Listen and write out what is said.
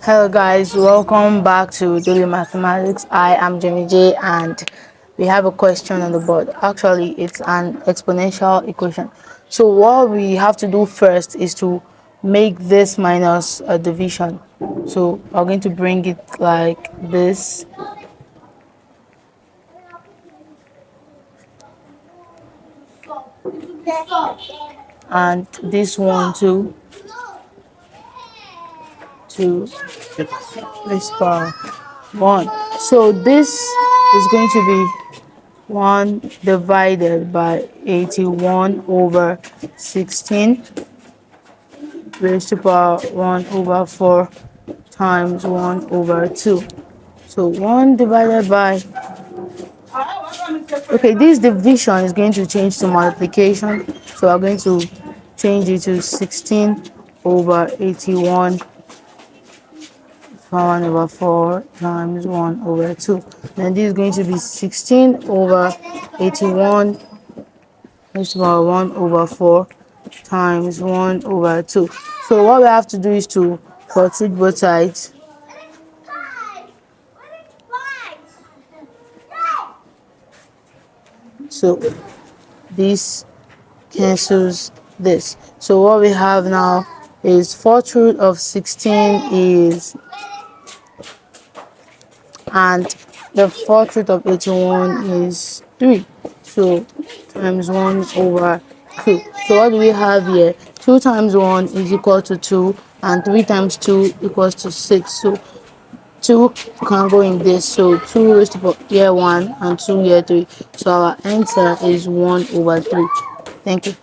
Hello guys, welcome back to Daily Mathematics. I am Jenny J and we have a question on the board. Actually, it's an exponential equation. So what we have to do first is to make this minus a division. So I'm going to bring it like this. And this one too. To this power 1. So this is going to be 1 divided by 81 over 16 raised to power 1 over 4 times 1 over 2. So 1 divided by, okay, this division is going to change to multiplication. So we're going to change it to 16 over 81 1 over 4 times 1 over 2. Then this is going to be 16 over 81 raised to power 1 over 4 times 1 over 2. So what we have to do is to subtract both sides. So this cancels this. So what we have now is 4th root of 16 is, and the 4th root of 81 is 3. So times 1 over 2. So what do we have here? 2 times 1 is equal to 2 and 3 times 2 equals to 6. So 2 can go in this. So 2 raised to the here 1 and 2 here 3. So our answer is 1 over 3. Thank you.